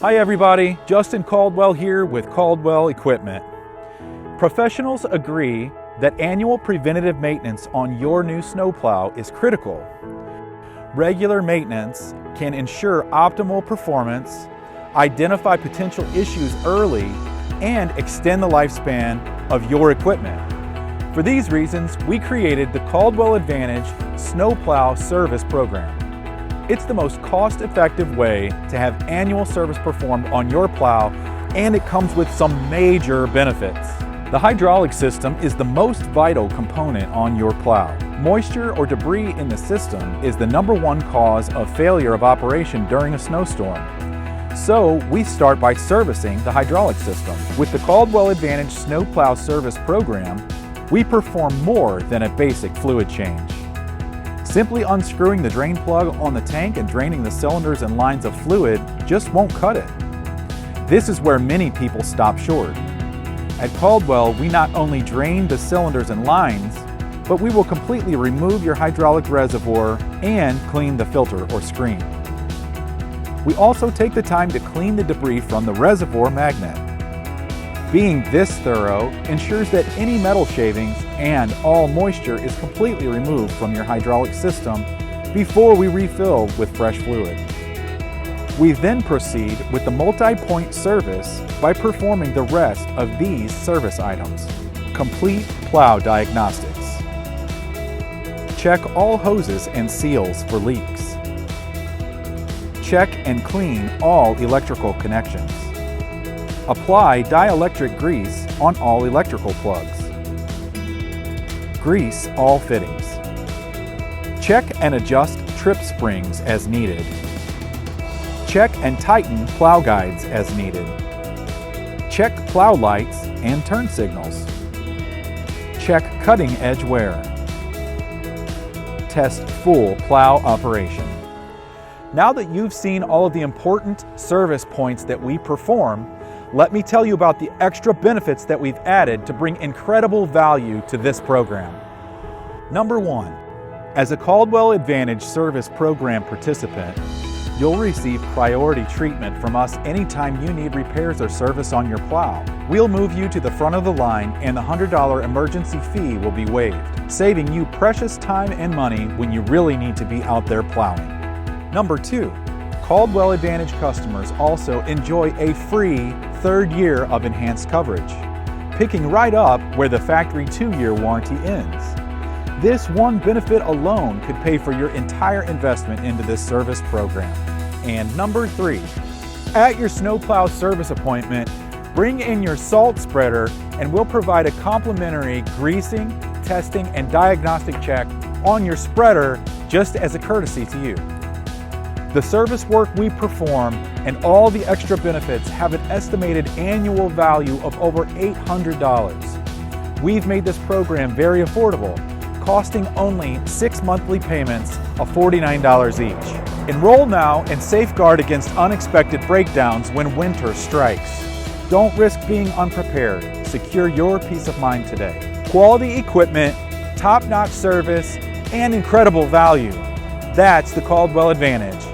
Hi everybody, Justin Caldwell here with Caldwell Equipment. Professionals agree that annual preventative maintenance on your new snowplow is critical. Regular maintenance can ensure optimal performance, identify potential issues early, and extend the lifespan of your equipment. For these reasons, we created the Caldwell Advantage Snowplow Service Program. It's the most cost-effective way to have annual service performed on your plow, and it comes with some major benefits. The hydraulic system is the most vital component on your plow. Moisture or debris in the system is the #1 cause of failure of operation during a snowstorm. So we start by servicing the hydraulic system. With the Caldwell Advantage Snowplow Service Program, we perform more than a basic fluid change. Simply unscrewing the drain plug on the tank and draining the cylinders and lines of fluid just won't cut it. This is where many people stop short. At Caldwell, we not only drain the cylinders and lines, but we will completely remove your hydraulic reservoir and clean the filter or screen. We also take the time to clean the debris from the reservoir magnet. Being this thorough ensures that any metal shavings and all moisture is completely removed from your hydraulic system before we refill with fresh fluid. We then proceed with the multi-point service by performing the rest of these service items. Complete plow diagnostics. Check all hoses and seals for leaks. Check and clean all electrical connections. Apply dielectric grease on all electrical plugs. Grease all fittings. Check and adjust trip springs as needed. Check and tighten plow guides as needed. Check plow lights and turn signals. Check cutting edge wear. Test full plow operation. Now that you've seen all of the important service points that we perform, let me tell you about the extra benefits that we've added to bring incredible value to this program. #1, as a Caldwell Advantage Service Program participant, you'll receive priority treatment from us anytime you need repairs or service on your plow. We'll move you to the front of the line and the $100 emergency fee will be waived, saving you precious time and money when you really need to be out there plowing. #2, Caldwell Advantage customers also enjoy a free 3rd year of enhanced coverage, picking right up where the factory 2-year warranty ends. This one benefit alone could pay for your entire investment into this service program. And #3, at your snowplow service appointment, bring in your salt spreader and we'll provide a complimentary greasing, testing, and diagnostic check on your spreader just as a courtesy to you. The service work we perform and all the extra benefits have an estimated annual value of over $800. We've made this program very affordable, costing only 6 monthly payments of $49 each. Enroll now and safeguard against unexpected breakdowns when winter strikes. Don't risk being unprepared. Secure your peace of mind today. Quality equipment, top-notch service, and incredible value. That's the Caldwell Advantage.